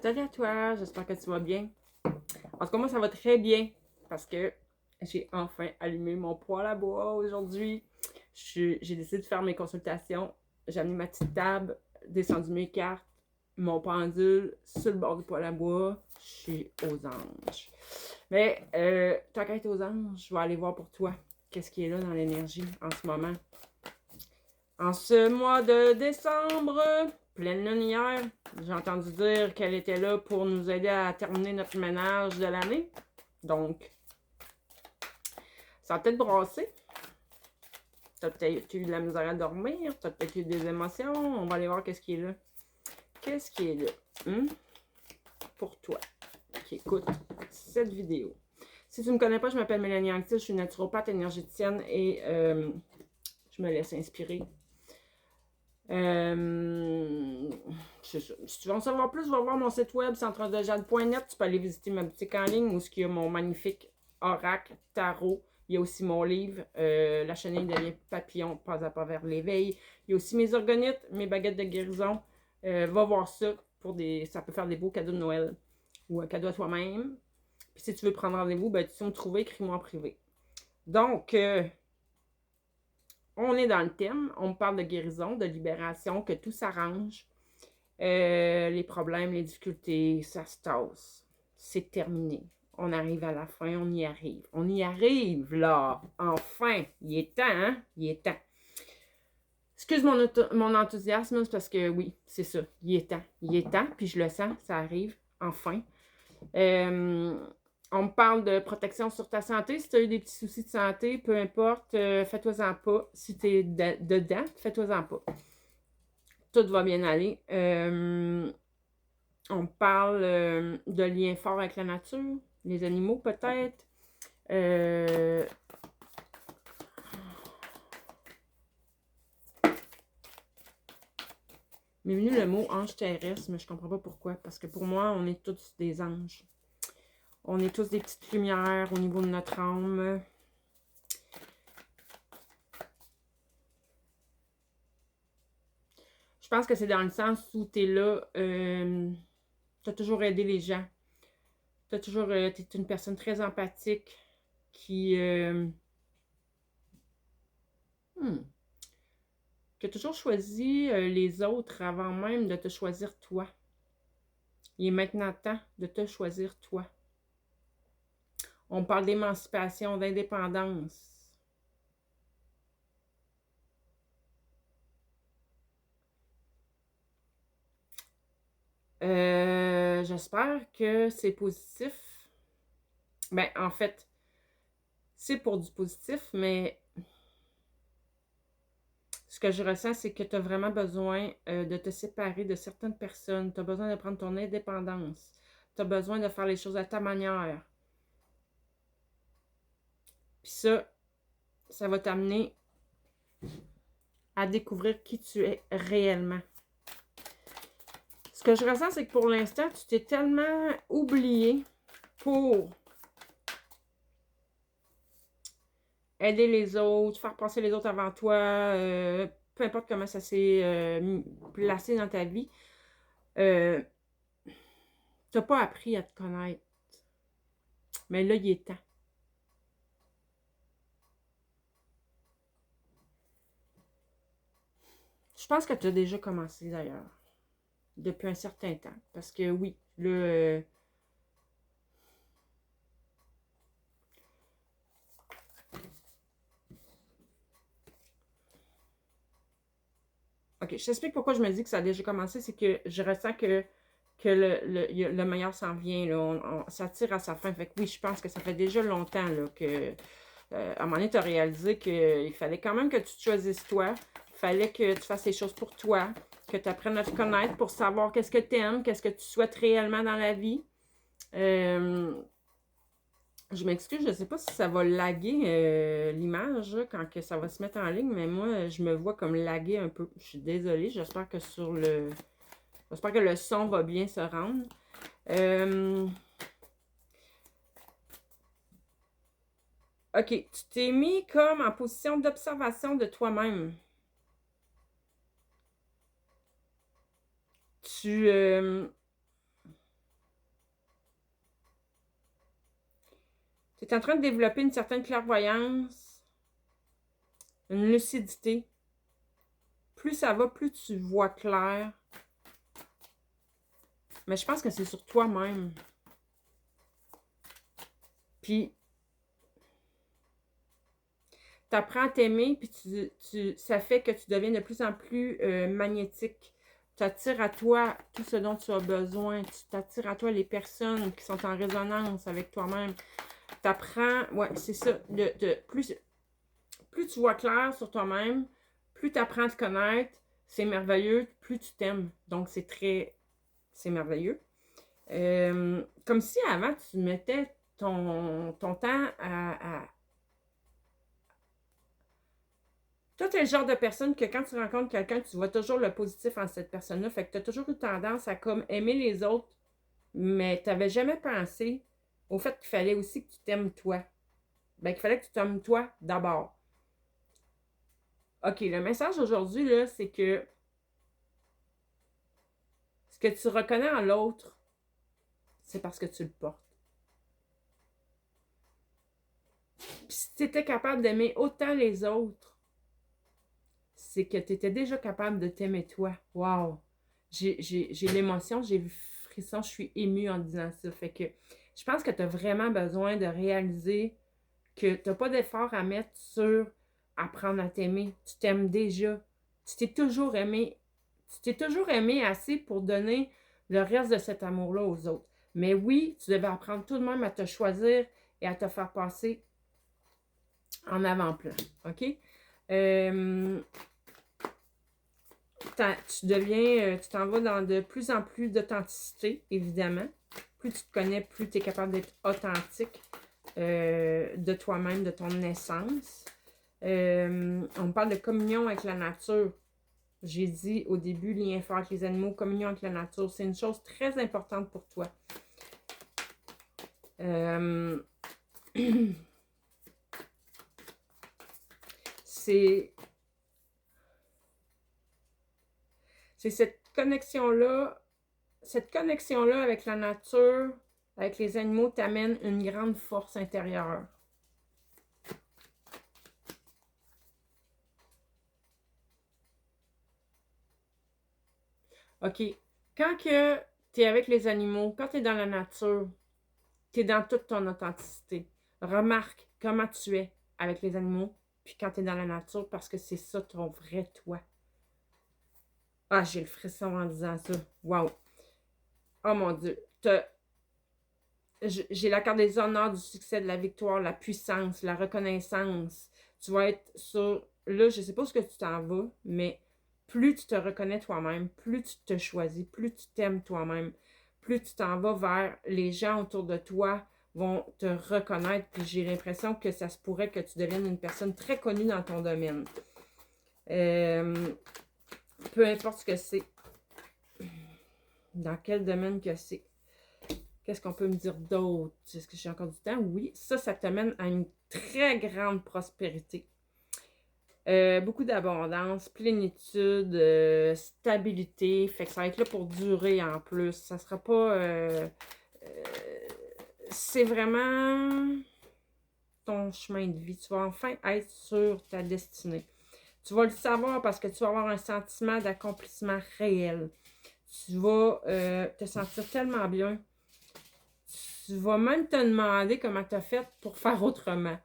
Salut à toi, j'espère que tu vas bien. En tout cas, moi, ça va très bien parce que j'ai enfin allumé mon poêle à bois aujourd'hui. J'ai décidé de faire mes consultations. J'ai amené ma petite table, descendu mes cartes, mon pendule sur le bord du poêle à bois. Je suis aux anges. Mais, tant qu'à être aux anges, je vais aller voir pour toi qu'est-ce qui est là dans l'énergie en ce moment. En ce mois de décembre, pleine lune hier, j'ai entendu dire qu'elle était là pour nous aider à terminer notre ménage de l'année. Donc, ça a peut-être brassé. T'as peut-être eu de la misère à dormir. T'as peut-être eu des émotions. On va aller voir qu'est-ce qui est là. Qu'est-ce qui est là? Pour toi qui écoute cette vidéo. Si tu ne me connais pas, je m'appelle Mélanie Anctil. Je suis naturopathe énergéticienne et je me laisse inspirer. C'est ça. Si tu veux en savoir plus, va voir mon site web centredejade.net. Tu peux aller visiter ma boutique en ligne où il y a mon magnifique oracle tarot. Il y a aussi mon livre, La chenille de liens papillons, pas à pas vers l'éveil. Il y a aussi mes organites, mes baguettes de guérison. Va voir ça. Ça peut faire des beaux cadeaux de Noël ou un cadeau à toi-même. Puis si tu veux prendre rendez-vous, ben, tu sais me trouver, écris-moi en privé. Donc, on est dans le thème, on parle de guérison, de libération, que tout s'arrange. Les problèmes, les difficultés, ça se tasse. C'est terminé. On arrive à la fin, on y arrive. On y arrive, là. Enfin. Il est temps, hein? Il est temps. Excuse mon enthousiasme, c'est parce que oui, c'est ça. Il est temps. Il est temps, puis je le sens, ça arrive. Enfin. On me parle de protection sur ta santé. Si tu as eu des petits soucis de santé, peu importe, fais-toi-en pas. Si tu es dedans, fais-toi-en pas. Tout va bien aller. On parle de liens forts avec la nature, les animaux peut-être. M'est venu le mot ange terrestre, mais je comprends pas pourquoi. Parce que pour moi, on est tous des anges. On est tous des petites lumières au niveau de notre âme. Je pense que c'est dans le sens où tu es là, tu as toujours aidé les gens. Tu es une personne très empathique qui a toujours choisi les autres avant même de te choisir toi. Il est maintenant temps de te choisir toi. On parle d'émancipation, d'indépendance. J'espère que c'est positif. Ben, en fait, c'est pour du positif, mais ce que je ressens, c'est que tu as vraiment besoin de te séparer de certaines personnes. Tu as besoin de prendre ton indépendance. Tu as besoin de faire les choses à ta manière. Puis ça va t'amener à découvrir qui tu es réellement. Ce que je ressens, c'est que pour l'instant, tu t'es tellement oublié pour aider les autres, faire passer les autres avant toi, peu importe comment ça s'est placé dans ta vie. Tu n'as pas appris à te connaître. Mais là, il est temps. Je pense que tu as déjà commencé d'ailleurs. Depuis un certain temps. Parce que oui, là... OK, je t'explique pourquoi je me dis que ça a déjà commencé. C'est que je ressens que le meilleur s'en vient. Là. Ça tire à sa fin. Fait que oui, je pense que ça fait déjà longtemps là, que... à un moment donné, tu as réalisé qu'il fallait quand même que tu te choisisses toi. Il fallait que tu fasses les choses pour toi. Que tu apprennes à te connaître pour savoir qu'est-ce que tu aimes, qu'est-ce que tu souhaites réellement dans la vie. Je m'excuse, je ne sais pas si ça va laguer l'image quand que ça va se mettre en ligne, mais moi, je me vois comme laguer un peu. Je suis désolée, j'espère que j'espère que le son va bien se rendre. OK, tu t'es mis comme en position d'observation de toi-même. Tu Tu es en train de développer une certaine clairvoyance, une lucidité. Plus ça va, plus tu vois clair. Mais je pense que c'est sur toi-même. Puis, tu apprends à t'aimer, puis ça fait que tu deviens de plus en plus magnétique. Tu attires à toi tout ce dont tu as besoin. Tu t'attires à toi les personnes qui sont en résonance avec toi-même. Tu apprends, ouais, c'est ça. Plus tu vois clair sur toi-même, plus tu apprends à te connaître, c'est merveilleux, plus tu t'aimes. Donc, c'est merveilleux. Comme si avant, tu mettais ton temps à... Toi, t'es le genre de personne que quand tu rencontres quelqu'un, tu vois toujours le positif en cette personne-là. Fait que tu as toujours eu tendance à comme aimer les autres, mais tu n'avais jamais pensé au fait qu'il fallait aussi que tu t'aimes toi. Ben, qu'il fallait que tu t'aimes toi d'abord. OK, le message aujourd'hui, là, c'est que ce que tu reconnais en l'autre, c'est parce que tu le portes. Puis si tu étais capable d'aimer autant les autres, c'est que tu étais déjà capable de t'aimer toi. Wow! J'ai l'émotion, j'ai le frisson, je suis émue en disant ça. Fait que je pense que tu as vraiment besoin de réaliser que tu n'as pas d'effort à mettre sur apprendre à t'aimer. Tu t'aimes déjà. Tu t'es toujours aimé. Tu t'es toujours aimé assez pour donner le reste de cet amour-là aux autres. Mais oui, tu devais apprendre tout de même à te choisir et à te faire passer en avant-plan. OK? Tu t'en vas dans de plus en plus d'authenticité, évidemment. Plus tu te connais, plus tu es capable d'être authentique de toi-même, de ton essence. On parle de communion avec la nature. J'ai dit au début, lien fort avec les animaux, communion avec la nature. C'est une chose très importante pour toi. C'est cette connexion-là avec la nature, avec les animaux, t'amène une grande force intérieure. OK. Quand que tu es avec les animaux, quand tu es dans la nature, tu es dans toute ton authenticité. Remarque comment tu es avec les animaux, puis quand tu es dans la nature, parce que c'est ça ton vrai toi. Ah, j'ai le frisson en disant ça. Wow. Oh mon Dieu. J'ai la carte des honneurs, du succès, de la victoire, la puissance, la reconnaissance. Tu vas être sur... Là, je sais pas ce que tu t'en vas, mais plus tu te reconnais toi-même, plus tu te choisis, plus tu t'aimes toi-même, plus tu t'en vas vers les gens autour de toi vont te reconnaître. Puis j'ai l'impression que ça se pourrait que tu deviennes une personne très connue dans ton domaine. Peu importe ce que c'est. Dans quel domaine que c'est. Qu'est-ce qu'on peut me dire d'autre? Est-ce que j'ai encore du temps? Oui. Ça te mène à une très grande prospérité. Beaucoup d'abondance, plénitude, stabilité. Fait que ça va être là pour durer en plus. Ça sera pas... c'est vraiment ton chemin de vie. Tu vas enfin être sur ta destinée. Tu vas le savoir parce que tu vas avoir un sentiment d'accomplissement réel. Tu vas te sentir tellement bien. Tu vas même te demander comment tu as fait pour faire autrement.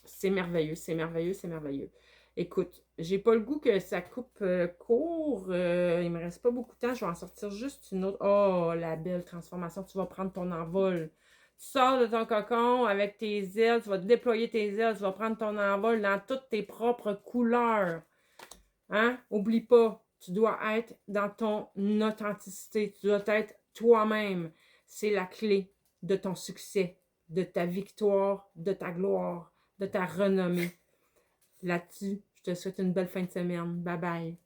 C'est merveilleux, c'est merveilleux, c'est merveilleux. Écoute, j'ai pas le goût que ça coupe court. Il me reste pas beaucoup de temps. Je vais en sortir juste une autre. Oh, la belle transformation. Tu vas prendre ton envol. Tu sors de ton cocon avec tes ailes. Tu vas déployer tes ailes. Tu vas prendre ton envol dans toutes tes propres couleurs. Hein? Oublie pas, tu dois être dans ton authenticité. Tu dois être toi-même. C'est la clé de ton succès, de ta victoire, de ta gloire, de ta renommée. Là-dessus, je te souhaite une belle fin de semaine. Bye bye.